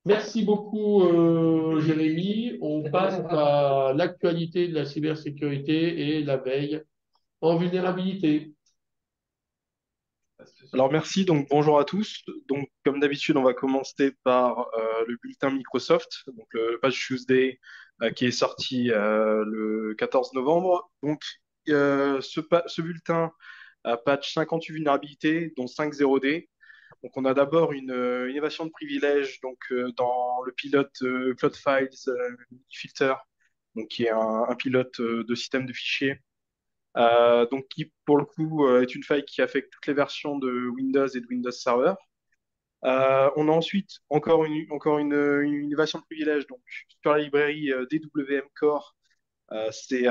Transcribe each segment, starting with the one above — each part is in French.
Merci beaucoup, Jérémy. On passe à l'actualité de la cybersécurité et la veille en vulnérabilité. Alors merci, donc bonjour à tous. Donc comme d'habitude, on va commencer par le bulletin Microsoft, donc le Patch Tuesday qui est sorti le 14 novembre. Donc ce bulletin patch 58 vulnérabilités, dont 5 0D. Donc on a d'abord une innovation de privilège donc dans le pilote Cloud Files Filter, donc qui est un pilote de système de fichiers donc qui pour le coup est une faille qui affecte toutes les versions de Windows et de Windows Server. On a ensuite encore une innovation de privilège donc sur la librairie DWM Core. C'est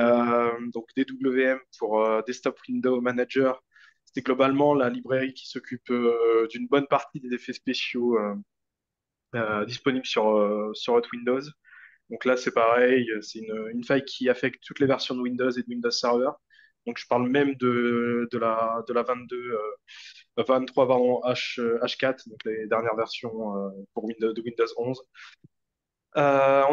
donc DWM pour Desktop Window Manager. C'est globalement la librairie qui s'occupe d'une bonne partie des effets spéciaux disponibles sur votre Windows. Donc là, c'est pareil, c'est une faille qui affecte toutes les versions de Windows et de Windows Server. Donc je parle même de la 22, 23, pardon, H4, donc les dernières versions pour Windows, de Windows 11. On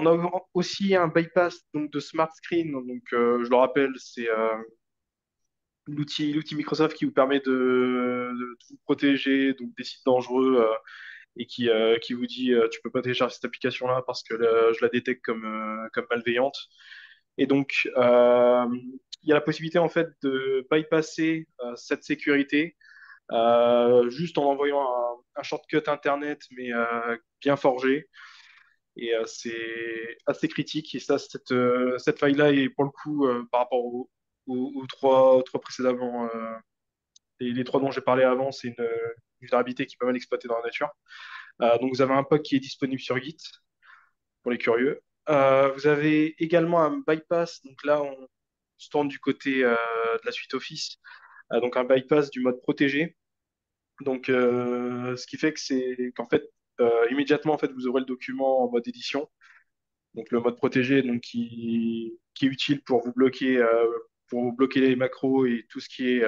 a aussi un bypass donc, de Smart Screen. Donc je le rappelle, c'est l'outil Microsoft qui vous permet de vous protéger donc, des sites dangereux et qui vous dit tu peux pas télécharger cette application-là parce que je la détecte comme malveillante. Et donc, il y a la possibilité en fait de bypasser cette sécurité juste en envoyant un shortcut Internet, mais bien forgé. Et c'est assez critique. Et ça, cette faille-là est pour le coup, par rapport aux trois précédemment, les trois dont j'ai parlé avant, c'est une vulnérabilité qui est pas mal exploitée dans la nature. Donc, vous avez un POC qui est disponible sur Git pour les curieux. Vous avez également un bypass. Donc là, on se tourne du côté de la suite Office. Donc un bypass du mode protégé. Donc, ce qui fait que c'est qu'en fait, immédiatement, en fait, vous aurez le document en mode édition. Donc le mode protégé, donc qui est utile pour vous bloquer les macros et tout ce qui est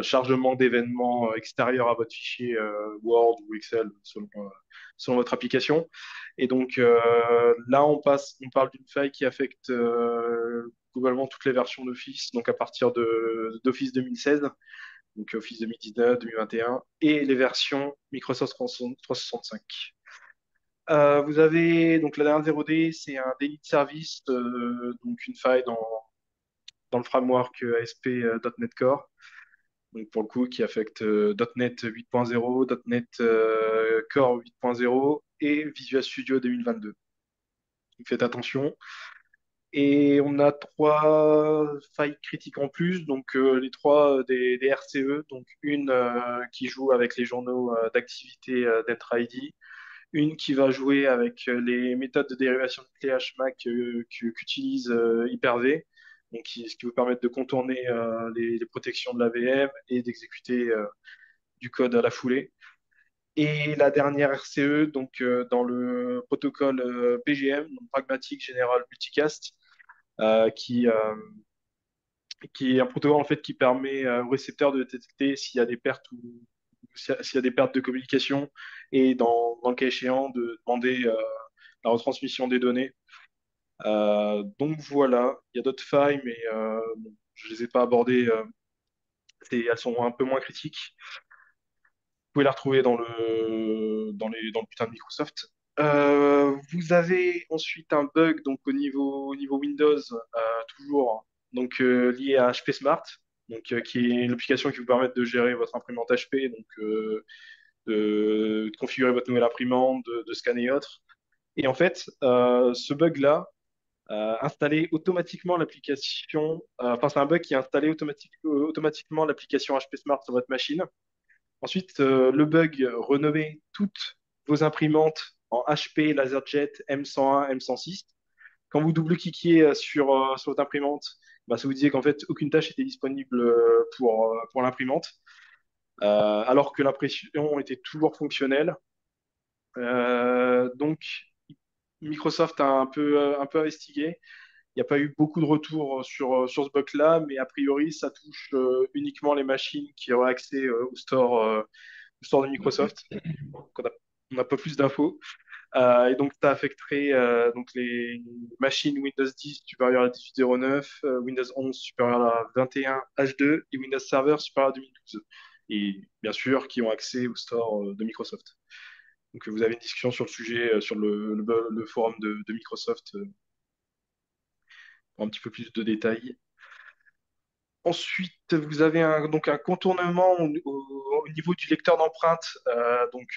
chargement d'événements extérieurs à votre fichier Word ou Excel selon votre application. Et donc là, on parle d'une faille qui affecte globalement toutes les versions d'Office, donc à partir d'Office 2016, donc Office 2019, 2021, et les versions Microsoft 365. Vous avez donc la dernière 0D, c'est un délit de service, donc une faille dans le framework ASP.NET Core donc pour le coup, qui affecte .NET 8.0, .NET Core 8.0 et Visual Studio 2022. Donc faites attention. Et on a trois failles critiques en plus, donc les trois des RCE, donc une qui joue avec les journaux d'activité d'Entra-ID, une qui va jouer avec les méthodes de dérivation de clé HMAC qu'utilise Hyper-V, donc ce qui vous permet de contourner les protections de la VM et d'exécuter du code à la foulée. Et la dernière RCE, donc dans le protocole PGM, donc Pragmatic General Multicast, euh, qui, euh, qui est un protocole en fait qui permet au récepteur de détecter s'il y a des pertes ou s'il y a des pertes de communication et dans le cas échéant de demander la retransmission des données. Donc voilà, il y a d'autres failles, mais bon, je les ai pas abordées. Elles sont un peu moins critiques. Vous pouvez la retrouver dans le putain de Microsoft. Vous avez ensuite un bug donc au niveau Windows, toujours donc lié à HP Smart, donc qui est une application qui vous permet de gérer votre imprimante HP, donc de configurer votre nouvelle imprimante, de scanner et autres. Et en fait, ce bug-là installé automatiquement l'application, enfin c'est un bug qui a installé automatiquement l'application HP Smart sur votre machine. Ensuite, le bug renommé toutes vos imprimantes en HP, LaserJet, M101, M106. Quand vous double-cliquez sur votre imprimante, bah, ça vous disait qu'en fait, aucune tâche était disponible pour l'imprimante, alors que l'impression était toujours fonctionnelle. Donc, Microsoft a un peu investigué. Il n'y a pas eu beaucoup de retours sur ce bug-là, mais a priori, ça touche uniquement les machines qui auraient accès au store store de Microsoft. Donc, on n'a pas plus d'infos. Et donc, ça affecterait donc les machines Windows 10 supérieures à 18.09, Windows 11 supérieur à 21 H2 et Windows Server supérieur à 2012. Et bien sûr, qui ont accès au store de Microsoft. Donc, vous avez une discussion sur le sujet sur le forum de Microsoft pour un petit peu plus de détails. Ensuite, vous avez donc un contournement au niveau du lecteur d'empreintes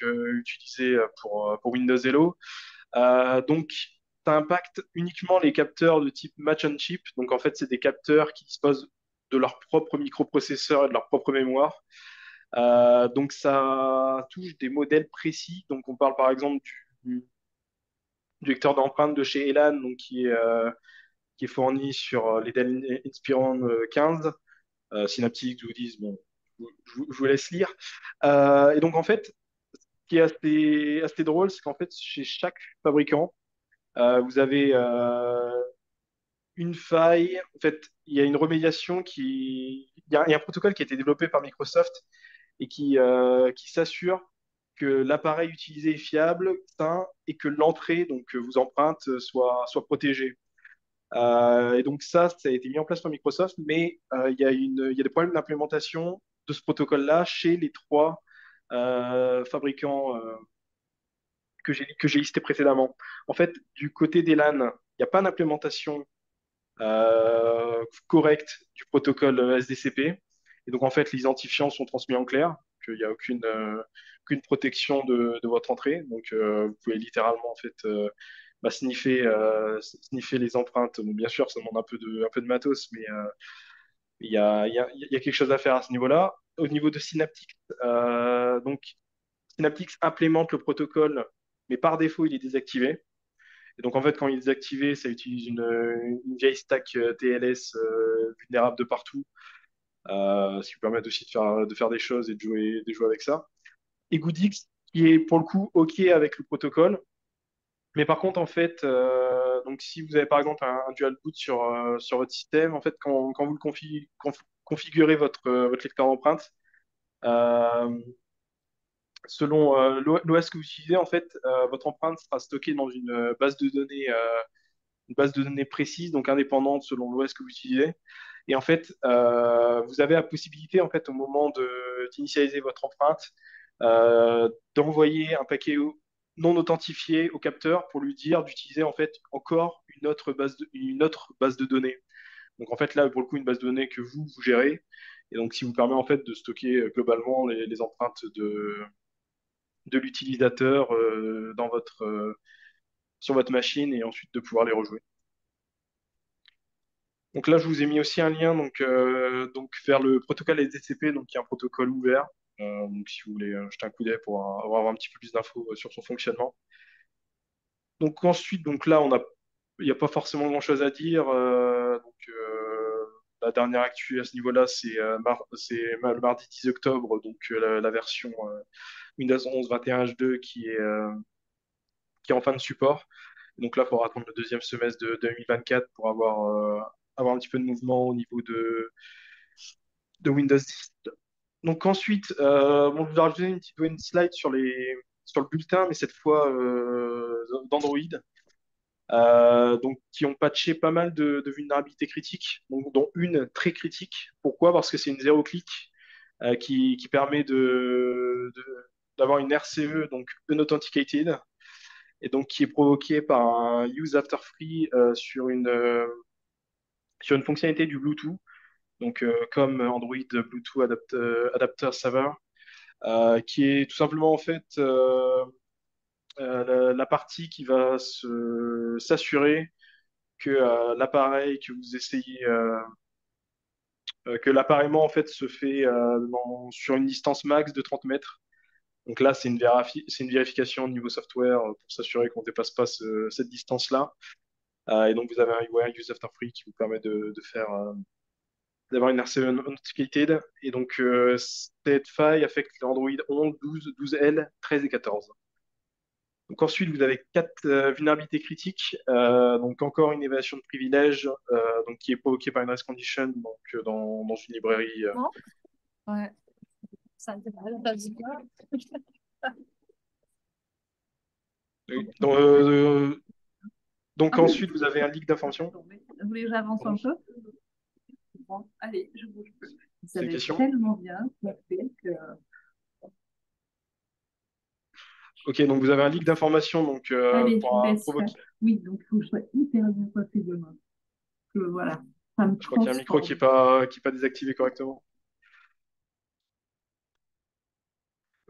utilisé pour Windows Hello. Donc, ça impacte uniquement les capteurs de type Match on Chip. Donc, en fait, c'est des capteurs qui disposent de leur propre microprocesseur et de leur propre mémoire. Donc, ça touche des modèles précis. Donc, on parle par exemple du lecteur d'empreintes de chez Elan, donc qui est fourni sur les Dell Inspiron 15. Synaptics, Goodies, bon, je vous laisse lire. Et donc, en fait, ce qui est assez drôle, c'est qu'en fait, chez chaque fabricant, vous avez une faille. En fait, il y a une remédiation il y a un protocole qui a été développé par Microsoft et qui s'assure que l'appareil utilisé est fiable, sain, et que l'entrée, donc vos empreintes, soit protégée. Et donc ça a été mis en place par Microsoft, mais il y a des problèmes d'implémentation de ce protocole-là chez les trois fabricants que j'ai listés précédemment. En fait, du côté des LAN, il n'y a pas d'implémentation correcte du protocole SDCP. Et donc, en fait, les identifiants sont transmis en clair, qu'il n'y a aucune protection de votre entrée. Donc, vous pouvez littéralement, en fait, sniffer les empreintes. Bon, bien sûr, ça demande un peu de matos, mais il y a quelque chose à faire à ce niveau-là. Au niveau de Synaptics, donc Synaptics implémente le protocole, mais par défaut, il est désactivé. Et donc, en fait, quand il est désactivé, ça utilise une vieille stack TLS vulnérable de partout, ce qui vous permet aussi de faire des choses et de jouer avec ça. Et Goodix, qui est pour le coup OK avec le protocole. Mais par contre, en fait, donc si vous avez par exemple un dual boot sur votre système, en fait, quand vous configurez votre lecteur d'empreintes, euh, selon l'OS que vous utilisez, en fait, votre empreinte sera stockée dans une base de données précise, donc indépendante selon l'OS que vous utilisez. Et en fait, vous avez la possibilité, en fait, au moment d'initialiser votre empreinte, d'envoyer un paquet non authentifié au capteur pour lui dire d'utiliser en fait encore une autre base de données. Donc en fait là pour le coup une base de données que vous gérez et donc qui vous permet en fait de stocker globalement les empreintes de l'utilisateur sur votre machine et ensuite de pouvoir les rejouer. Donc là, je vous ai mis aussi un lien donc vers le protocole SDCP, donc qui est un protocole ouvert. Donc si vous voulez jeter un coup d'œil pour avoir un petit peu plus d'infos sur son fonctionnement. Donc ensuite, donc là, il n'y a pas forcément grand-chose à dire. La dernière actu à ce niveau-là, c'est le mardi 10 octobre, donc la version Windows 11 21 H2 qui est en fin de support. Donc là, il faudra attendre le deuxième semestre de 2024 pour avoir un petit peu de mouvement au niveau de Windows 10. Donc ensuite, bon, je vais rajouter une slide sur le bulletin, mais cette fois d'Android, donc qui ont patché pas mal de vulnérabilités critiques, donc, dont une très critique. Pourquoi? Parce que c'est une zéro clic qui permet d'avoir une RCE, donc unauthenticated, et donc qui est provoquée par un use after free sur une fonctionnalité du Bluetooth, donc comme Android Bluetooth Adapter Server, qui est tout simplement en fait la partie qui va s'assurer que l'appareil que vous essayez, que l'appareillement en fait se fait sur une distance max de 30 mètres. Donc là, c'est une vérification au niveau software pour s'assurer qu'on ne dépasse pas cette distance-là. Et donc vous avez un use after free qui vous permet d'avoir une RCE unauthenticated. Et donc cette faille affecte l'Android 11, 12, 12L, 13 et 14. Donc ensuite, vous avez quatre vulnérabilités critiques. Donc encore une évasion de privilèges donc, qui est provoquée par une race condition donc, dans une librairie. Non? Ouais. Oui. Donc ensuite, vous avez un leak d'information. Vous voulez que j'avance Pardon, un peu? Bon, allez, je bouge plus. Vous c'est une savez question? tellement bien fait que... Ok, donc vous avez un leak d'information donc, Allez, je pour vous laisse faire. provoquer. Oui, donc il faut que je sois hyper bien coiffée demain. Que voilà, ça me Je crois qu'il y a un micro transforme. qui est pas désactivé correctement.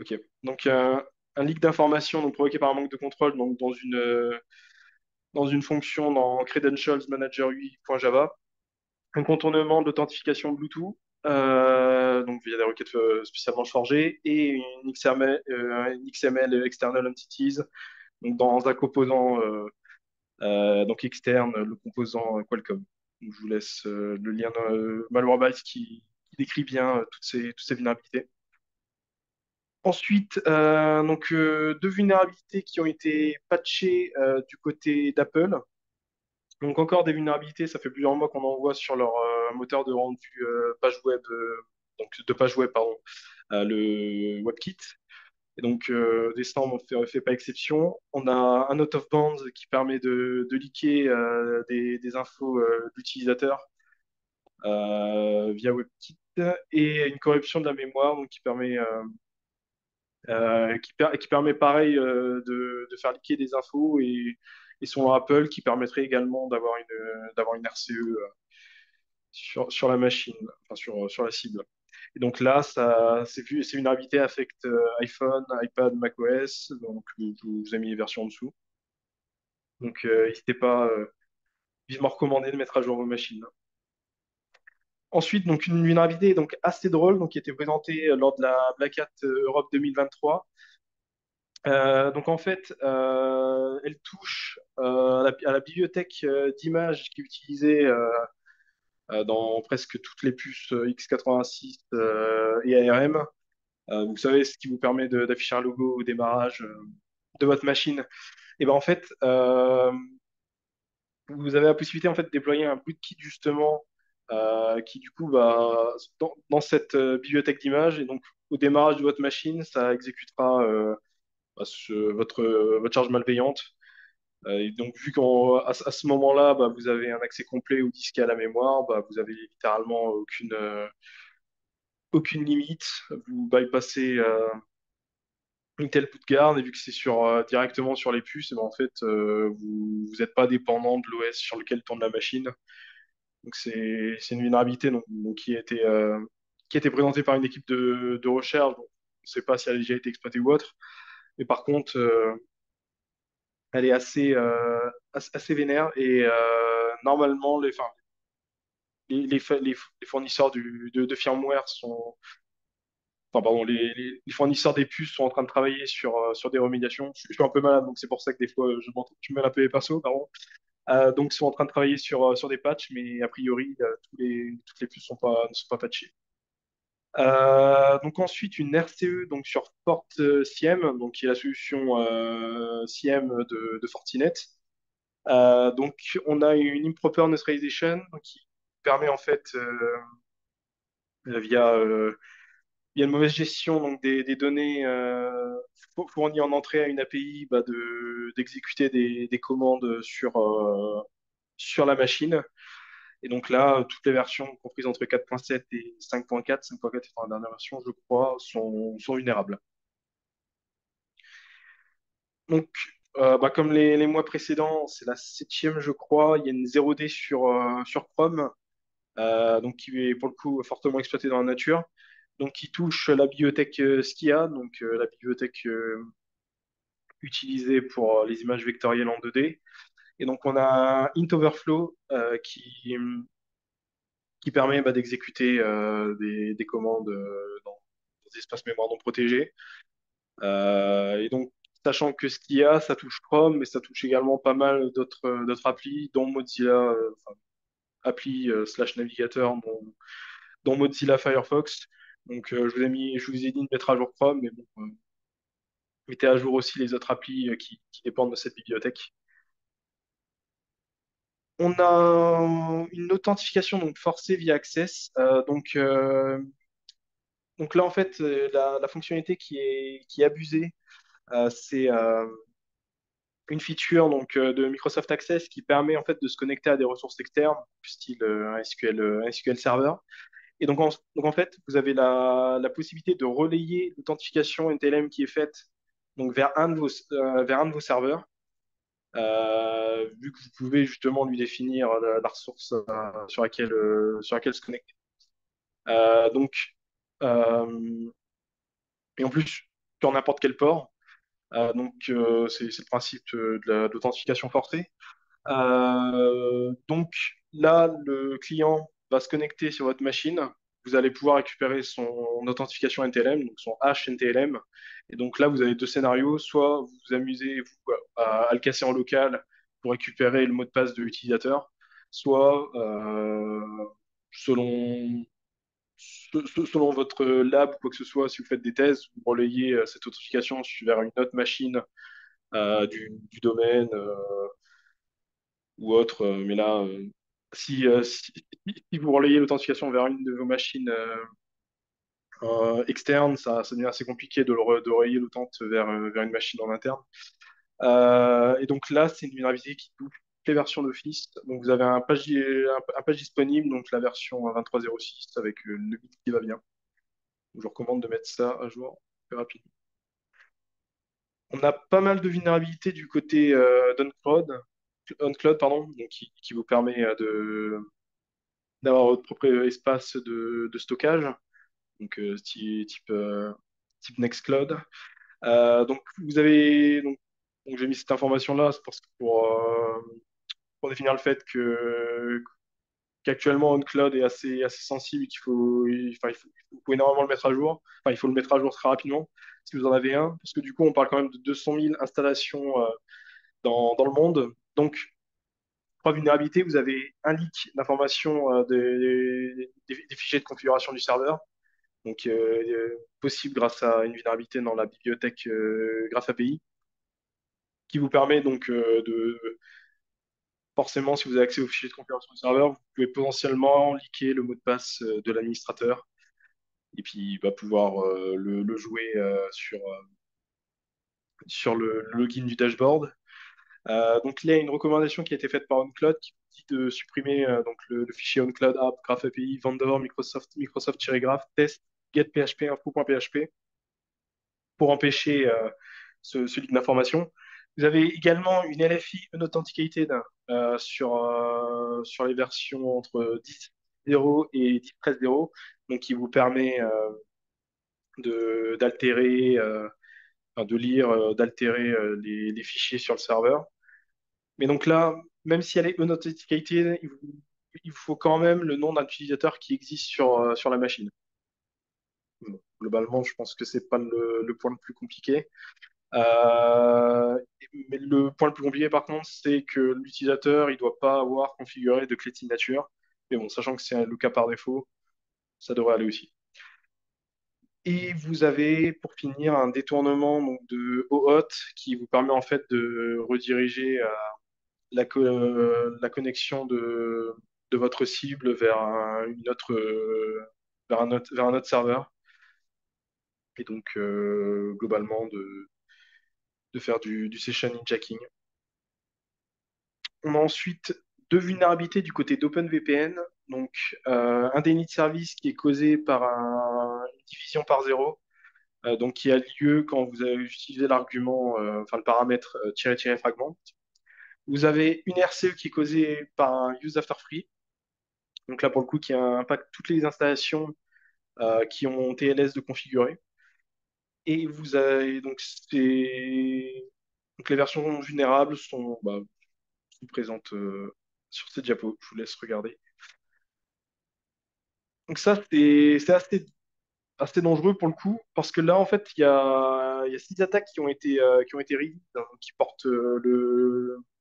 Ok, donc un leak d'information donc, provoqué par un manque de contrôle donc, dans une fonction dans Credentials Manager UI.java. Un contournement de l'authentification Bluetooth, donc via des requêtes spécialement chargées, et une XML External Entities, donc dans un composant donc externe, le composant Qualcomm. Donc, je vous laisse le lien Malwarebytes qui décrit bien toutes ces vulnérabilités. Ensuite, deux vulnérabilités qui ont été patchées du côté d'Apple. Donc encore des vulnérabilités, ça fait plusieurs mois qu'on en voit sur leur moteur de rendu page web, donc de page web, pardon, le WebKit. Et donc Destin n'en fait pas exception. On a un out of bounds qui permet de leaker des infos d'utilisateurs via WebKit et une corruption de la mémoire donc, qui permet pareil de faire leaker des infos et son Apple qui permettrait également d'avoir une RCE sur la machine, enfin sur la cible. Et donc là, ces vulnérabilités affectent iPhone, iPad, macOS, donc je vous ai mis les versions en dessous. Donc n'hésitez pas, vivement recommandé de mettre à jour vos machines. Ensuite, donc une vulnérabilité donc assez drôle, donc qui a été présentée lors de la Black Hat Europe 2023. Donc en fait, elle touche à la bibliothèque d'images qui est utilisée dans presque toutes les puces x86 et ARM. Vous savez, ce qui vous permet d'afficher un logo au démarrage de votre machine. Et ben en fait, vous avez la possibilité en fait de déployer un bootkit justement qui du coup va dans cette bibliothèque d'images et donc au démarrage de votre machine, ça exécutera votre charge malveillante. Et donc, vu qu'à ce moment-là, bah, vous avez un accès complet au disque et à la mémoire, bah, vous avez littéralement aucune limite. Vous bypassez Intel boot de garde et vu que c'est directement sur les puces, et ben, en fait, vous n'êtes pas dépendant de l'OS sur lequel tourne la machine. Donc, c'est une vulnérabilité donc, qui a été présentée par une équipe de recherche. Donc, on ne sait pas si elle a déjà été exploitée ou autre. Mais par contre, elle est assez vénère et normalement, les fournisseurs de firmware sont, enfin, pardon, les fournisseurs des puces sont en train de travailler sur des remédiations. Je suis un peu malade, donc c'est pour ça que des fois je me mêle un peu les pinceaux, pardon. Donc, ils sont en train de travailler sur des patchs, mais a priori, toutes les puces ne sont pas patchées. Donc ensuite une RCE donc sur FortSIEM, donc qui est la solution SIEM de Fortinet. Donc, on a une improper neutralization donc, qui permet en fait, via, via une mauvaise gestion donc, des données fournies en entrée à une API, bah, d'exécuter des commandes sur la machine. Et donc là, toutes les versions comprises entre 4.7 et 5.4, 5.4 étant la dernière version, je crois, sont vulnérables. Donc, bah, comme les mois précédents, c'est la septième, je crois. Il y a une 0D sur Chrome. Donc qui est pour le coup fortement exploité dans la nature, donc qui touche la bibliothèque SKIA, donc la bibliothèque utilisée pour les images vectorielles en 2D. Et donc on a int overflow qui permet bah, d'exécuter des commandes dans des espaces mémoire non protégés. Et donc sachant que SKIA, ça touche Chrome, mais ça touche également pas mal d'autres applis, dont Mozilla, enfin, appli slash navigateur, dans Mozilla Firefox. Donc, je vous ai dit de mettre à jour Chrome, mais bon, mettez à jour aussi les autres applis qui dépendent de cette bibliothèque. On a une authentification donc forcée via Access. donc là, en fait, la fonctionnalité qui est abusée, c'est une feature donc, de Microsoft Access qui permet en fait de se connecter à des ressources externes, style un SQL Server. Et donc en fait, vous avez la possibilité de relayer l'authentification NTLM qui est faite donc, vers un de vos serveurs, vu que vous pouvez justement lui définir la ressource sur laquelle se connecter. Donc, euh, et en plus, sur n'importe quel port. C'est le principe de l'authentification forcée. Donc là, le client va se connecter sur votre machine. Vous allez pouvoir récupérer son authentification NTLM, donc son hash NTLM. Et donc là, vous avez deux scénarios. Soit vous vous amusez vous, à le casser en local pour récupérer le mot de passe de l'utilisateur, soit selon, selon votre lab ou quoi que ce soit, si vous faites des thèses, vous relayez cette authentification vers une autre machine du domaine ou autre. Mais là, si vous relayez l'authentification vers une de vos machines externes, ça devient assez compliqué de relayer l'authentique vers une machine en interne. Et donc là, c'est une vulnérabilité qui touche toutes les versions d'Office. Donc vous avez un patch disponible, donc la version 23.06 avec le bit qui va bien. Donc, je vous recommande de mettre ça à jour plus rapidement. On a pas mal de vulnérabilités du côté d'OnCloud, pardon, donc qui vous permet d'avoir votre propre espace de stockage, donc type Nextcloud. Donc vous avez donc j'ai mis cette information-là, c'est parce que pour définir le fait que qu'actuellement OnCloud est assez sensible, il faut énormément le mettre à jour. Enfin, il faut le mettre à jour très rapidement si vous en avez un, parce que du coup on parle quand même de 200 000 installations dans le monde. Donc trois vulnérabilités, vous avez un leak d'informations des fichiers de configuration du serveur, donc possible grâce à une vulnérabilité dans la bibliothèque Graph API, qui vous permet donc forcément, si vous avez accès aux fichiers de configuration du serveur, vous pouvez potentiellement leaker le mot de passe de l'administrateur et puis il va pouvoir le jouer sur le login du dashboard. Donc il y a une recommandation qui a été faite par OnCloud qui dit de supprimer donc le fichier OnCloud app graph API vendor Microsoft-graph test get.php info.php pour empêcher ce leak d'information. Vous avez également une LFI unauthenticated sur les versions entre 10.0 et 10.13.0, donc qui vous permet d'altérer, enfin, de lire, d'altérer les fichiers sur le serveur. Mais donc là, même si elle est unauthenticated, il faut quand même le nom d'un utilisateur qui existe sur la machine. Bon, globalement, je pense que c'est pas le point le plus compliqué. Mais le point le plus compliqué, par contre, c'est que l'utilisateur, il doit pas avoir configuré de clé de signature. Mais bon, sachant que c'est le cas par défaut, ça devrait aller aussi. Et vous avez, pour finir, un détournement donc, de OAuth qui vous permet en fait de rediriger la connexion de votre cible vers vers un autre serveur. Et donc, globalement, de faire du session hijacking. On a ensuite deux vulnérabilités du côté d'OpenVPN. Donc, un déni de service qui est causé par une division par zéro, donc qui a lieu quand vous avez utilisé l'argument, enfin le paramètre --fragment. Vous avez une RCE qui est causée par un use after free. Donc là, pour le coup, qui impacte toutes les installations qui ont TLS de configurer. Et vous avez donc les versions vulnérables sont présentes sur cette diapo. Je vous laisse regarder. Donc ça, c'est assez dangereux pour le coup, parce que là, en fait, il y a six attaques qui ont été released, hein, qui portent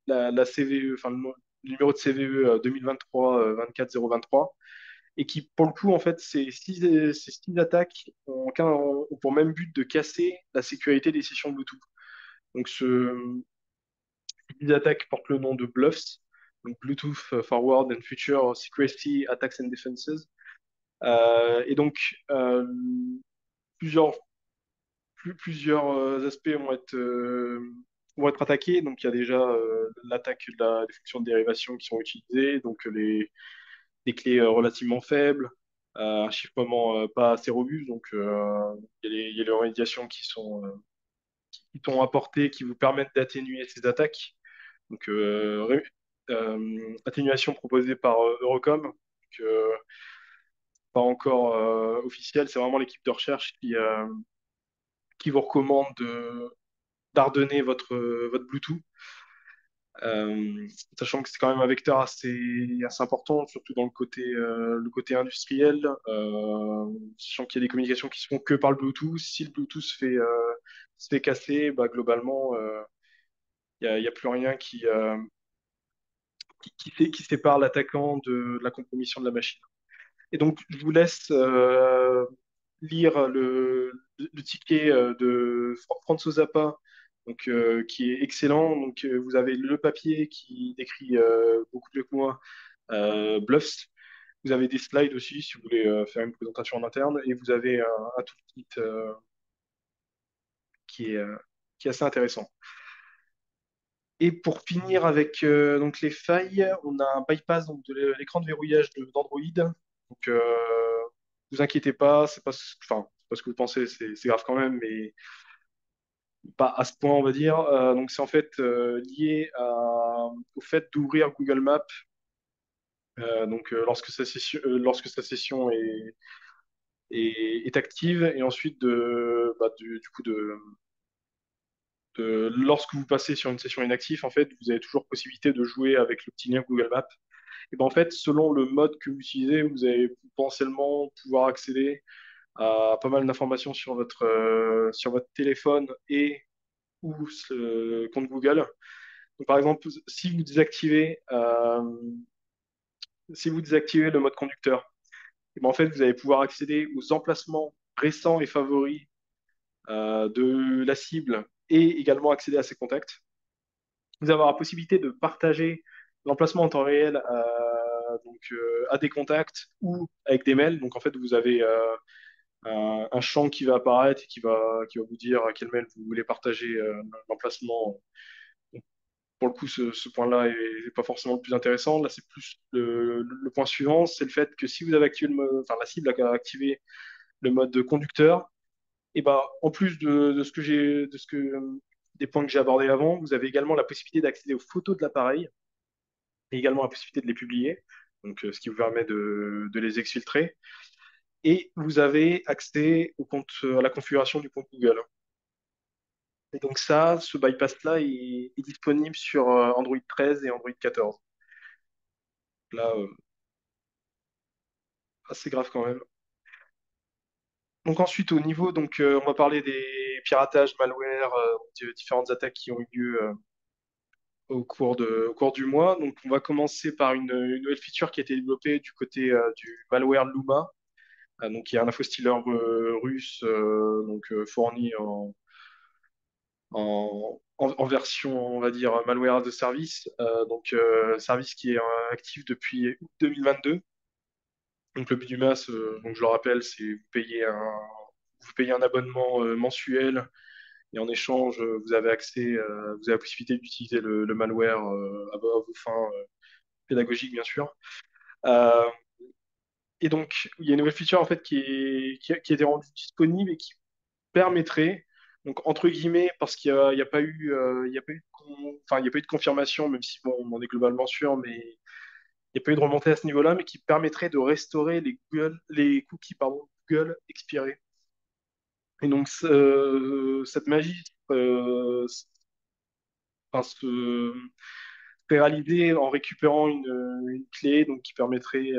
la CVE, enfin le numéro de CVE 2023 24023, et qui, pour le coup, en fait, ces six attaques ont pour même but de casser la sécurité des sessions Bluetooth. Donc, ces attaques portent le nom de Bluffs, donc Bluetooth Forward and Future Security Attacks and Defenses. Et donc, plusieurs, plusieurs aspects vont être attaqués. Donc, il y a déjà l'attaque des fonctions de dérivation qui sont utilisées, donc des clés relativement faibles, un chiffrement pas assez robuste. Donc, il y a les remédiations qui sont apportées qui vous permettent d'atténuer ces attaques. Donc, atténuation proposée par Eurocom. Donc, pas encore officielle, c'est vraiment l'équipe de recherche qui vous recommande d'ardonner votre Bluetooth. Sachant que c'est quand même un vecteur assez important, surtout dans le côté industriel, sachant qu'il y a des communications qui se font que par le Bluetooth. Si le Bluetooth se fait casser, bah, globalement, il y a plus rien qui sépare l'attaquant de la compromission de la machine. Et donc, je vous laisse lire le ticket de Franzo Zappa, donc, qui est excellent. Donc, vous avez le papier qui décrit beaucoup mieux que moi Bluffs. Vous avez des slides aussi si vous voulez faire une présentation en interne. Et vous avez un toolkit qui est, euh, qui est assez intéressant. Et pour finir avec donc les failles, on a un bypass donc, de l'écran de verrouillage d'Android. Donc, vous inquiétez pas, enfin, c'est pas ce que vous pensez, c'est grave quand même, mais pas à ce point, on va dire. Donc, c'est en fait au fait d'ouvrir Google Maps. Donc, lorsque sa session est active, et ensuite du coup lorsque vous passez sur une session inactive, en fait, vous avez toujours possibilité de jouer avec le petit lien Google Maps. Et ben en fait, selon le mode que vous utilisez, vous allez potentiellement pouvoir accéder à pas mal d'informations sur votre téléphone et ou ce compte Google. Donc, par exemple, si vous désactivez le mode conducteur, et ben en fait, vous allez pouvoir accéder aux emplacements récents et favoris de la cible et également accéder à ses contacts. Vous avez la possibilité de partager l'emplacement en temps réel à des contacts ou avec des mails. Donc en fait, vous avez un champ qui va apparaître et qui va vous dire à quel mail vous voulez partager l'emplacement. Donc, pour le coup, ce point-là est pas forcément le plus intéressant. Là, c'est plus le point suivant, c'est le fait que si vous avez activé enfin, la cible a activé le mode conducteur, et ben, en plus des points que j'ai abordés avant, vous avez également la possibilité d'accéder aux photos de l'appareil et également la possibilité de les publier, donc ce qui vous permet de les exfiltrer. Et vous avez accès à la configuration du compte Google. Et donc ça, ce bypass-là est disponible sur Android 13 et Android 14. Là, assez grave quand même. Donc ensuite, au niveau, donc on va parler des piratages, malware, de différentes attaques qui ont eu lieu au cours du mois. Donc on va commencer par une nouvelle feature qui a été développée du côté du malware Luma. Donc il y a un infostealer russe fourni en version, on va dire, malware as a service, service qui est actif depuis août 2022. Donc le but du MAS, donc je le rappelle, c'est vous payez un abonnement mensuel et en échange, vous avez la possibilité d'utiliser le malware à vos fins pédagogiques, bien sûr. Euh, et donc, il y a une nouvelle feature en fait qui a été rendue disponible et qui permettrait, donc entre guillemets, parce qu'il y a pas eu, il y a pas eu enfin, il y a pas eu de confirmation, même si bon, on en est globalement sûr, mais il n'y a pas eu de remontée à ce niveau-là, mais qui permettrait de restaurer les cookies Google expirés. Et donc cette magie enfin, serait réalisée en récupérant une clé donc, qui permettrait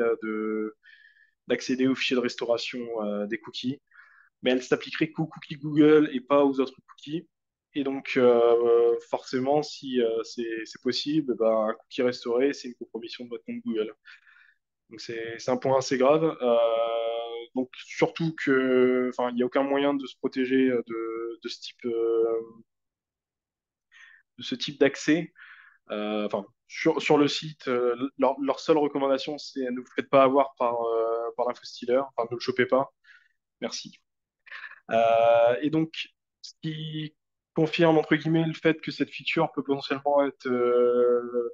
d'accéder aux fichiers de restauration des cookies, mais elle s'appliquerait qu'aux cookies Google et pas aux autres cookies. Et donc, forcément, si c'est possible, ben, un cookie restauré, c'est une compromission de votre compte Google. Donc, c'est un point assez grave. Donc, surtout que, enfin, il n'y a aucun moyen de se protéger de ce type d'accès. Enfin, sur le site, leur seule recommandation, c'est ne vous faites pas avoir par l'infostealer, enfin, ne le chopez pas. Merci. Et donc, ce qui confirme, entre guillemets, le fait que cette feature peut potentiellement être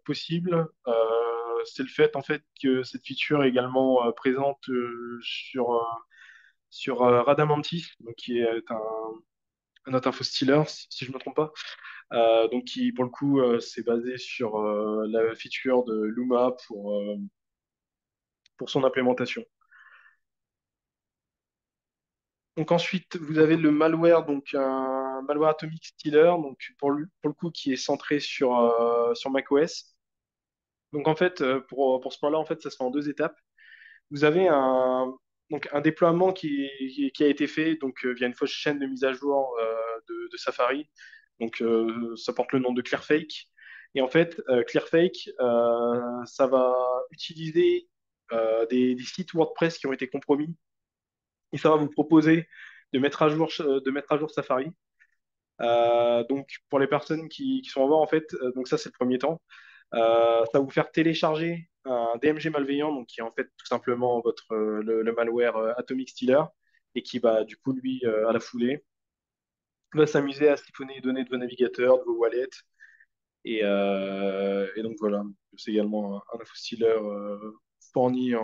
possible, c'est le fait, en fait, que cette feature est également présente sur Radamantis, donc qui est un autre info stealer, si je ne me trompe pas. Donc, qui, pour le coup, c'est basé sur la feature de Luma pour son implémentation. Donc ensuite, vous avez le malware, donc un malware Atomic Stealer, donc pour le coup qui est centré sur macOS. Donc en fait, pour ce point-là, en fait, ça se fait en deux étapes. Vous avez un déploiement qui a été fait donc via une fausse chaîne de mise à jour de Safari. Donc ça porte le nom de Clearfake. Et en fait, Clearfake, ça va utiliser des sites WordPress qui ont été compromis et ça va vous proposer de mettre à jour Safari. Donc, pour les personnes qui sont en bas, en fait, donc ça, c'est le premier temps. Ça va vous faire télécharger un DMG malveillant, donc qui est en fait tout simplement le malware Atomic Stealer, et qui va, du coup, lui, à la foulée, va s'amuser à siphonner les données de vos navigateurs, de vos wallets. Et donc, voilà. C'est également un info stealer fourni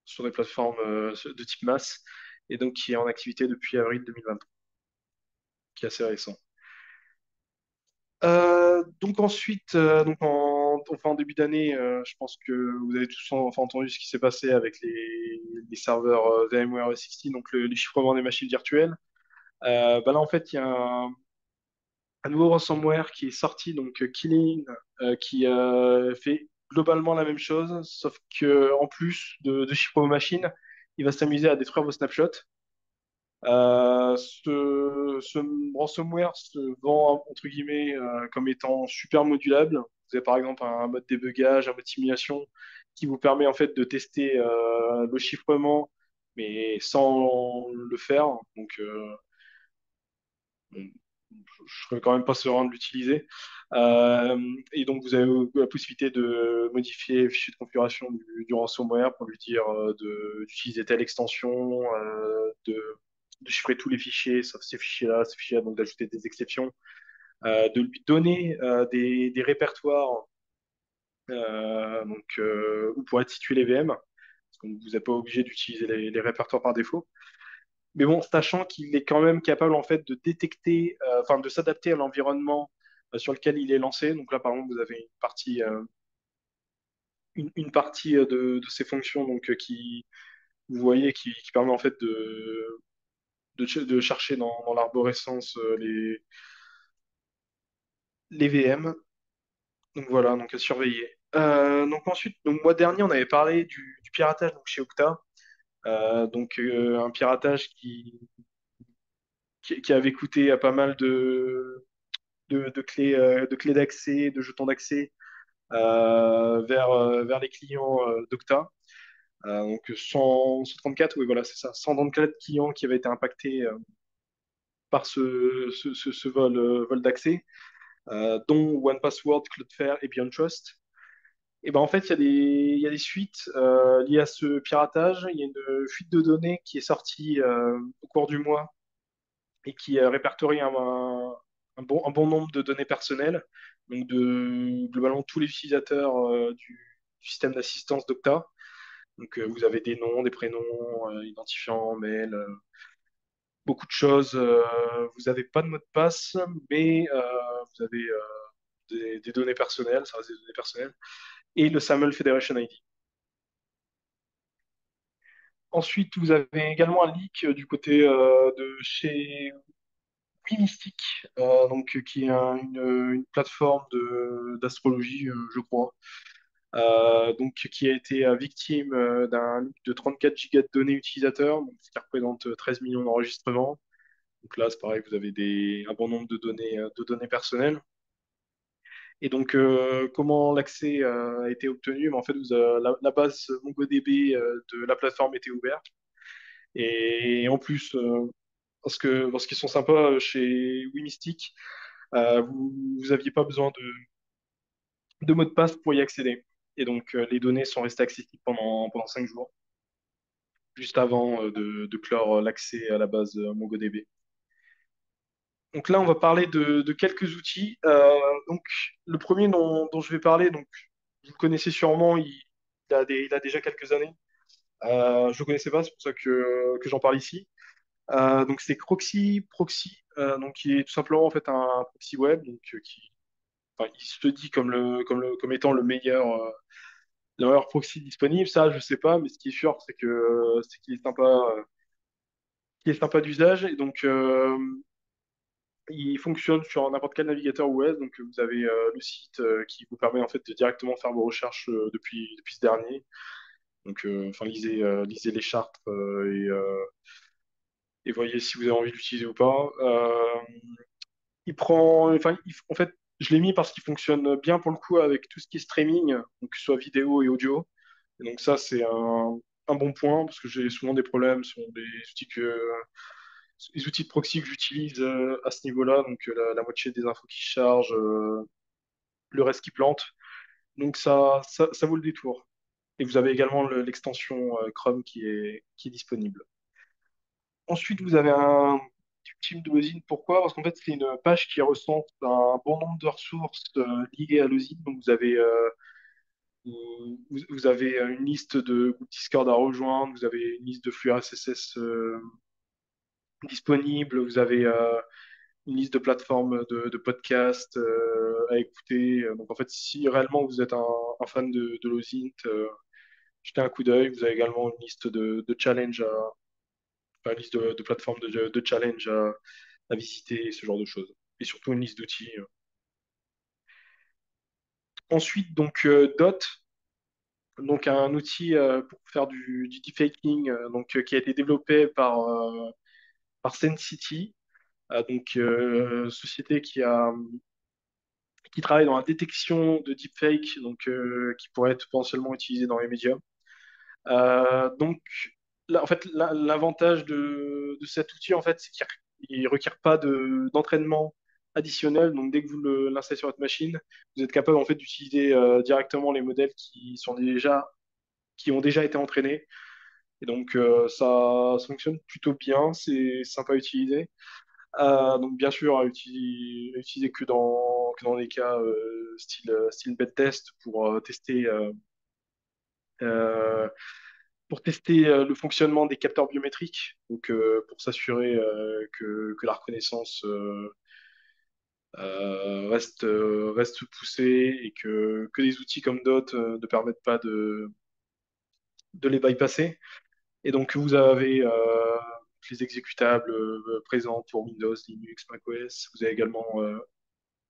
sur des plateformes de type masse, et donc qui est en activité depuis avril 2023, qui est assez récent. Donc ensuite, enfin, en début d'année, je pense que vous avez tous enfin, entendu ce qui s'est passé avec les serveurs VMware E60, donc le chiffrement des machines virtuelles. Bah là, en fait, il y a un nouveau ransomware qui est sorti, donc Killing, qui fait globalement la même chose, sauf que en plus de chiffrer vos machines, il va s'amuser à détruire vos snapshots. Ce ransomware se vend entre guillemets comme étant super modulable. Vous avez par exemple un mode débugage, un mode simulation qui vous permet en fait de tester le chiffrement, mais sans le faire. Donc, bon, je ne serais quand même pas serein de l'utiliser. Euh, et donc, vous avez la possibilité de modifier le fichier de configuration du ransomware pour lui dire d'utiliser telle extension, de chiffrer tous les fichiers, sauf ces fichiers-là, donc d'ajouter des exceptions, de lui donner des répertoires où pourraient être situés les VM, parce que vous n'êtes pas obligé d'utiliser les répertoires par défaut. Mais bon, sachant qu'il est quand même capable en fait de détecter, enfin de s'adapter à l'environnement sur lequel il est lancé. Donc là, par exemple, vous avez une partie de ces fonctions donc qui vous voyez qui permet en fait de chercher dans l'arborescence les VM. Donc voilà, donc à surveiller. Donc ensuite, donc mois dernier, on avait parlé du piratage donc chez Okta. Un piratage qui avait coûté à pas mal de clés d'accès, de jetons d'accès vers les clients d'Okta. Donc 134, oui voilà, c'est ça, 134 clients qui avaient été impactés par ce vol d'accès, dont OnePassword, Cloudflare et BeyondTrust. Et ben en fait, il y a des suites liées à ce piratage. Il y a une fuite de données qui est sortie au cours du mois et qui répertorie un bon nombre de données personnelles, donc de globalement tous les utilisateurs du système d'assistance d'Octa. Donc vous avez des noms, des prénoms, identifiants, mails, beaucoup de choses. Vous n'avez pas de mot de passe, mais vous avez des données personnelles, ça reste des données personnelles, et le SAML Federation ID. Ensuite, vous avez également un leak du côté de chez Oui, Mystique, qui est une plateforme d'astrologie, je crois, donc qui a été victime d'un leak de 34 gigas de données utilisateurs, donc, ce qui représente 13 millions d'enregistrements. Donc là, c'est pareil, vous avez un bon nombre de données personnelles. Et donc, comment l'accès a été obtenu? En fait, la base MongoDB de la plateforme était ouverte. Et en plus, parce qu'ils sont sympas chez WeMystic, vous n'aviez pas besoin de mot de passe pour y accéder. Et donc, les données sont restées accessibles pendant 5 jours. juste avant de clore l'accès à la base MongoDB. Donc là, on va parler de quelques outils. Donc le premier dont je vais parler, donc vous le connaissez sûrement, il a déjà quelques années. Je le connaissais pas, c'est pour ça que j'en parle ici. Donc c'est Proxy, donc qui est tout simplement en fait un proxy web, donc enfin, il se dit comme étant le meilleur proxy disponible. Ça, je sais pas, mais ce qui est sûr, c'est qu'il est sympa d'usage. Et donc il fonctionne sur n'importe quel navigateur web. Donc vous avez le site qui vous permet en fait de directement faire vos recherches depuis ce dernier. Donc enfin lisez les chartes et voyez si vous avez envie de l'utiliser ou pas. En fait, je l'ai mis parce qu'il fonctionne bien pour le coup avec tout ce qui est streaming, donc que ce soit vidéo et audio. Et donc ça, c'est un bon point parce que j'ai souvent des problèmes sur les outils de proxy que j'utilise à ce niveau-là. Donc la moitié des infos qui chargent, le reste qui plante. Donc ça vaut le détour. Et vous avez également l'extension Chrome qui est disponible. Ensuite, vous avez un team de l'osine. Pourquoi? Parce qu'en fait, c'est une page qui recense un bon nombre de ressources liées à l'osine. Donc, vous avez une liste de groupes Discord à rejoindre, vous avez une liste de flux RSS disponibles, vous avez une liste de plateformes de podcasts à écouter. Donc, en fait, si réellement vous êtes un fan de l'osine, jetez un coup d'œil. Vous avez également une liste de challenges enfin, une liste de plateformes de challenge à visiter, ce genre de choses. Et surtout une liste d'outils. Ensuite, donc Dot, donc un outil pour faire du deepfaking, qui a été développé par SenCity, société qui travaille dans la détection de deepfake, qui pourrait être potentiellement utilisé dans les médias. Donc, là, en fait, l'avantage de cet outil, en fait, c'est qu'il ne requiert pas d'entraînement additionnel. Donc, dès que vous l'installez sur votre machine, vous êtes capable, en fait, d'utiliser directement les modèles qui ont déjà été entraînés. Et donc, ça fonctionne plutôt bien, c'est sympa à utiliser. Donc, bien sûr, à utiliser que dans des cas style bed test euh, pour tester le fonctionnement des capteurs biométriques, donc pour s'assurer que la reconnaissance reste poussée et que les outils comme Dot ne permettent pas de les bypasser. Et donc vous avez les exécutables présents pour Windows, Linux, macOS. Vous avez également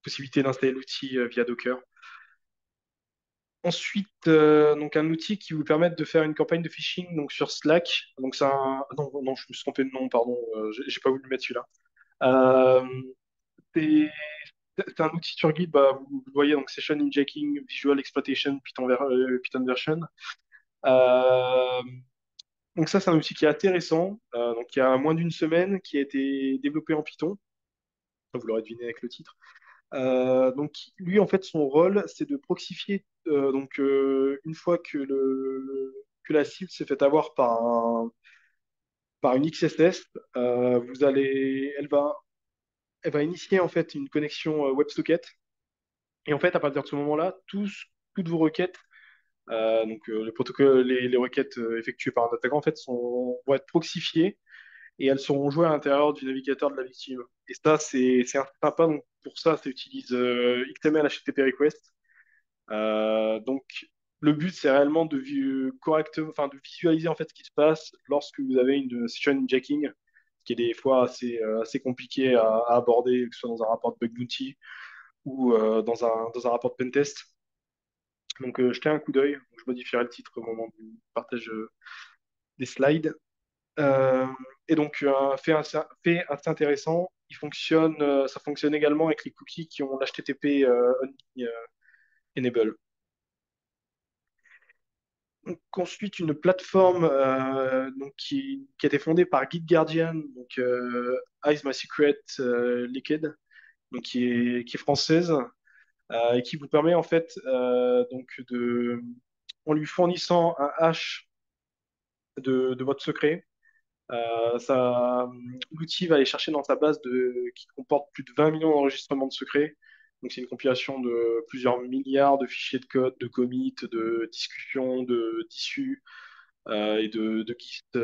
possibilité d'installer l'outil via Docker. Ensuite, donc un outil qui vous permet de faire une campagne de phishing donc sur Slack. Donc c'est un... Non, non, je me suis trompé de nom, pardon. J'ai pas voulu mettre celui-là. Euh, c'est c'est un outil sur Git. Bah, vous le voyez donc Session Injecting, Visual Exploitation, Python version. Euh, donc ça, c'est un outil qui est assez récent. Donc il y a moins d'une semaine, qui a été développé en Python. Vous l'aurez deviné avec le titre. Donc lui, en fait, son rôle, c'est de proxifier. Une fois que la cible s'est fait avoir par une XSS, elle va initier en fait une connexion WebSocket. Et en fait, à partir de ce moment-là, toutes vos requêtes, le protocole, les requêtes effectuées par un attaquant, en fait, vont être proxifiées et elles seront jouées à l'intérieur du navigateur de la victime. Et ça, c'est sympa. Donc pour ça, ça utilise XML HTTP request. Donc, le but, c'est réellement enfin, de visualiser en fait ce qui se passe lorsque vous avez une session injecting, ce qui est des fois assez compliqué à aborder, que ce soit dans un rapport de bug bounty ou dans un rapport de pentest. Donc, jetez un coup d'œil. Je modifierai le titre au moment du partage des slides. Euh, et donc, fait assez intéressant, ça fonctionne également avec les cookies qui ont l'HTTP only enable. Donc, ensuite, une plateforme qui a été fondée par GitGuardian, Eyes My Secret Liquid, qui est française et qui vous permet en fait en lui fournissant un hash de votre secret. L'outil va aller chercher dans sa base qui comporte plus de 20 millions d'enregistrements de secrets. Donc, c'est une compilation de plusieurs milliards de fichiers de code, de commits, de discussions, d'issues et de GIST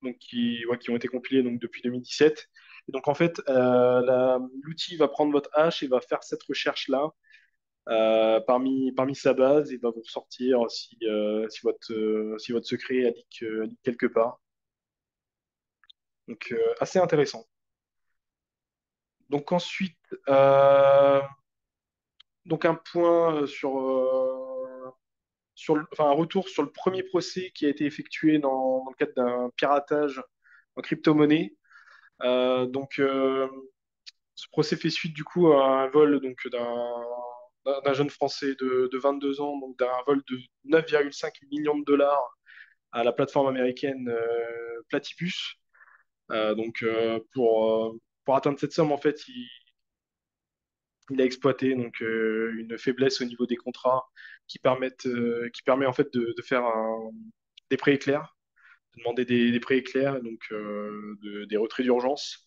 ouais, qui ont été compilés donc, depuis 2017. Et donc, en fait, l'outil va prendre votre hash et va faire cette recherche-là parmi sa base et va vous ressortir si votre secret a leak quelque part. Donc, assez intéressant. Donc, ensuite, euh, donc un point enfin, un retour sur le premier procès qui a été effectué dans le cadre d'un piratage en crypto-monnaie. Ce procès fait suite du coup à un vol donc d'un jeune Français de 22 ans, donc d'un vol de 9,5 millions de dollars à la plateforme américaine Platypus. Pour atteindre cette somme, en fait, il a exploité une faiblesse au niveau des contrats qui permet en fait de faire des prêts éclairs, de demander des prêts éclairs, des retraits d'urgence.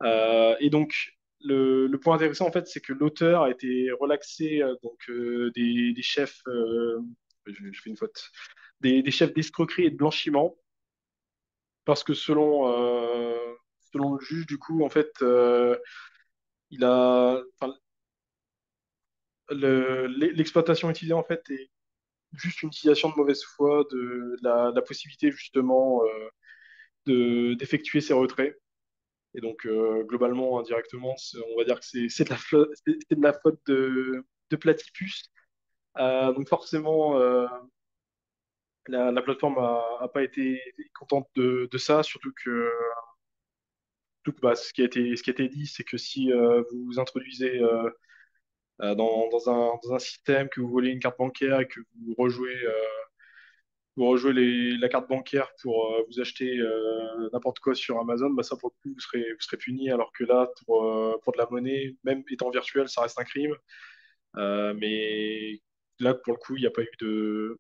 Et donc le point intéressant en fait, c'est que l'auteur a été relaxé des chefs, je fais une faute, des chefs d'escroquerie et de blanchiment, parce que selon le juge du coup en fait, enfin, l'exploitation utilisée en fait est juste une utilisation de mauvaise foi de la possibilité justement d'effectuer ces retraits. Et donc globalement, indirectement, on va dire que c'est de la faute de Platypus. Donc forcément, la plateforme a pas été contente de ça, surtout que, bah, ce qui a été dit, c'est que si vous vous introduisez dans un système, que vous volez une carte bancaire et que vous rejouez la carte bancaire pour vous acheter n'importe quoi sur Amazon, bah ça pour le coup vous serez puni, alors que là pour de la monnaie, même étant virtuelle, ça reste un crime. Mais là pour le coup il n'y a pas eu de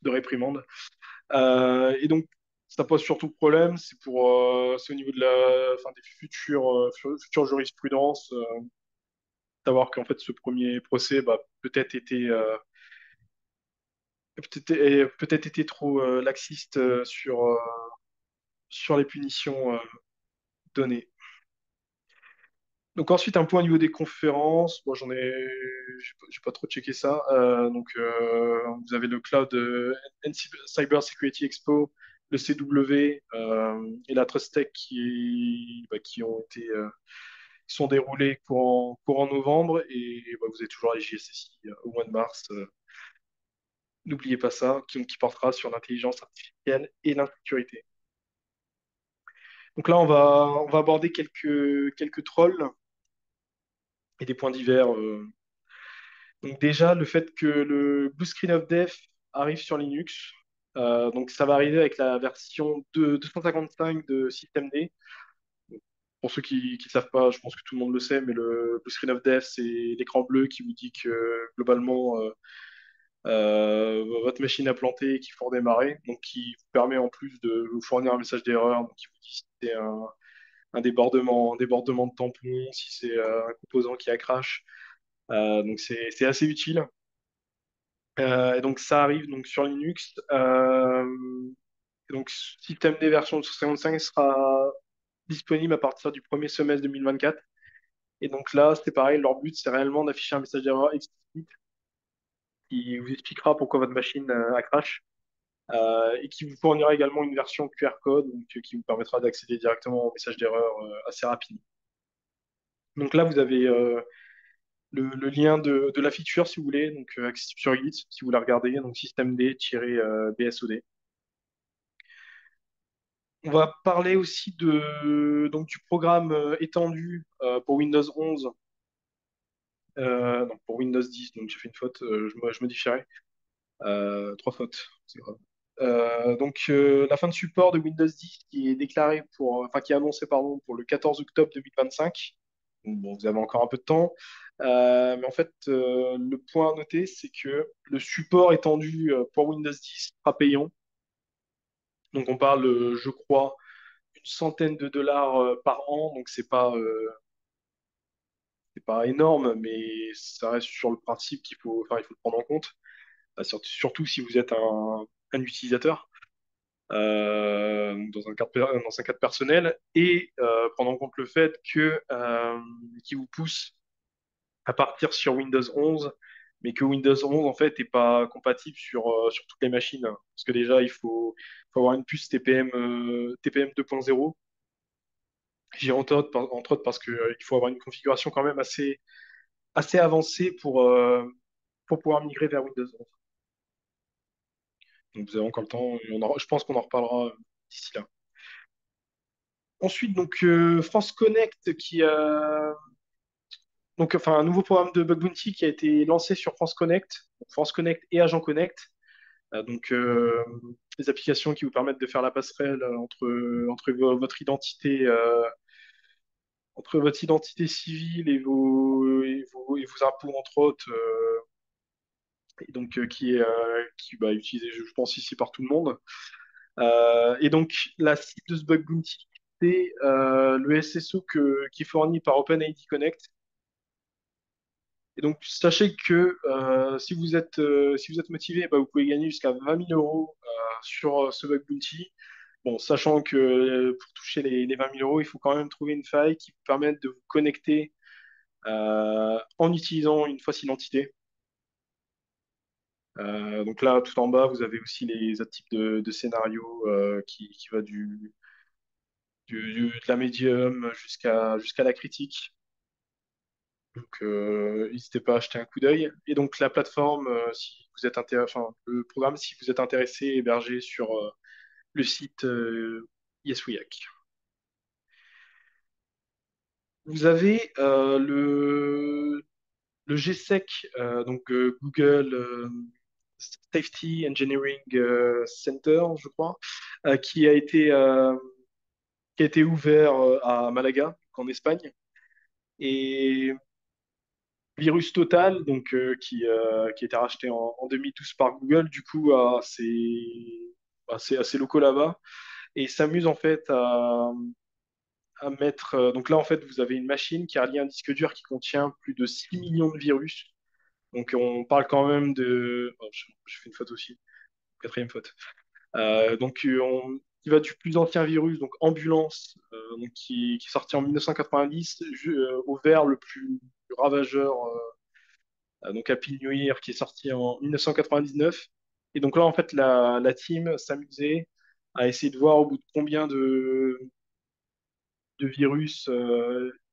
réprimande. Et donc ça pose surtout problème, c'est au niveau de enfin, des futures jurisprudences, savoir qu'en fait ce premier procès bah, peut-être été trop laxiste sur les punitions données. Donc ensuite, un point au niveau des conférences. Moi, j'ai pas trop checké ça. Vous avez le Cloud Cyber Security Expo, le CW et la Trust Tech qui sont déroulés courant novembre. Et bah, vous avez toujours la JSSI au mois de mars. N'oubliez pas ça, qui portera sur l'intelligence artificielle et l'insécurité. Donc là, on va aborder quelques trolls et des points divers. Donc déjà, le fait que le Blue Screen of Death arrive sur Linux. Donc ça va arriver avec la version 255 de systemd. Pour ceux qui ne savent pas, je pense que tout le monde le sait, mais le Blue Screen of Death, c'est l'écran bleu qui vous dit que globalement, votre machine a planté et qu'il faut redémarrer. Donc qui vous permet en plus de vous fournir un message d'erreur, donc qui vous dit si c'est un débordement de tampon, si c'est un composant qui a crash. Donc c'est assez utile. Et donc ça arrive donc sur Linux. Et donc système des versions 255 sera disponible à partir du premier semestre 2024. Et donc là, c'est pareil, leur but, c'est réellement d'afficher un message d'erreur explicite qui vous expliquera pourquoi votre machine a crash. Et qui vous fournira également une version QR code qui vous permettra d'accéder directement au message d'erreur assez rapidement. Donc là, vous avez le lien de la feature si vous voulez, donc accessible sur Git si vous la regardez, donc systemd-bsod. On va parler aussi du programme étendu pour Windows 11, non, pour Windows 10, donc j'ai fait une faute, je modifierai. Trois fautes, c'est grave. La fin de support de Windows 10 qui est déclarée enfin qui est annoncée pardon, pour le 14 octobre 2025. Donc, bon, vous avez encore un peu de temps. Mais en fait, le point à noter, c'est que le support étendu pour Windows 10 sera payant. Donc on parle, je crois, une centaine de dollars par an. Donc c'est pas énorme, mais ça reste sur le principe qu'il faut, enfin, il faut le prendre en compte. Surtout si vous êtes un utilisateur dans un cadre personnel et prendre en compte le fait que qui vous pousse à partir sur Windows 11, mais que Windows 11 en fait n'est pas compatible sur toutes les machines. Parce que déjà, faut avoir une puce TPM 2.0. J'ai entre autres parce que il faut avoir une configuration quand même assez avancée pour pouvoir migrer vers Windows 11. Donc vous avez encore le temps, et je pense qu'on en reparlera d'ici là. Ensuite, donc France Connect donc enfin un nouveau programme de Bug Bounty qui a été lancé sur France Connect, donc France Connect et Agent Connect. Donc des applications qui vous permettent de faire la passerelle entre votre identité civile et vos impôts entre autres, et donc qui bah, est utilisé, je pense ici par tout le monde. Et donc la cible de ce Bug Bounty, c'est le SSO qui est fourni par OpenID Connect. Et donc, sachez que si vous êtes motivé, bah, vous pouvez gagner jusqu'à 20 000 euros sur ce bug bounty. Bon, sachant que pour toucher les 20 000 euros, il faut quand même trouver une faille qui vous permette de vous connecter en utilisant une fausse identité. Donc là, tout en bas, vous avez aussi les autres types de scénarios qui va de la médium jusqu'à la critique. Donc, n'hésitez pas à jeter un coup d'œil. Et donc, la plateforme, si vous êtes enfin, le programme, si vous êtes intéressé, est hébergé sur le site YesWeHack. Vous avez le GSEC, donc Google Safety Engineering Center, je crois, qui a été ouvert à Malaga, en Espagne. Et Virus Total, donc qui a été racheté en 2012 par Google, du coup, assez locaux là-bas, et s'amuse en fait à mettre. Donc là, en fait, vous avez une machine qui a relié un disque dur qui contient plus de 6 millions de virus. Donc on parle quand même de. Oh, je fais une faute aussi, quatrième faute. Qui va du plus ancien virus, donc Ambulance, donc qui est sorti en 1990, au vers le plus ravageur. Donc Happy New Year qui est sorti en 1999. Et donc là, en fait, la team s'amusait à essayer de voir au bout de combien de virus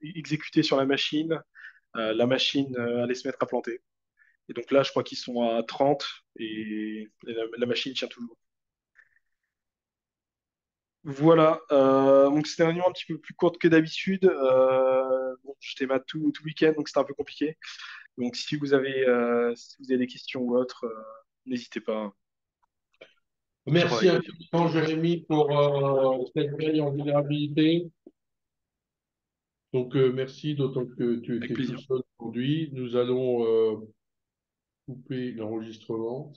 exécutés sur la machine allait se mettre à planter. Et donc là, je crois qu'ils sont à 30 et la machine tient toujours. Voilà, donc c'était une réunion un petit peu plus courte que d'habitude. Bon, j'étais mal tout le week-end, donc c'était un peu compliqué. Donc si vous avez des questions ou autres, n'hésitez pas. Je Merci travaille. infiniment, Jérémy, pour cette veille en vulnérabilité. Donc, merci, d'autant que tu Avec étais tout plaisir. seul aujourd'hui. Nous allons couper l'enregistrement.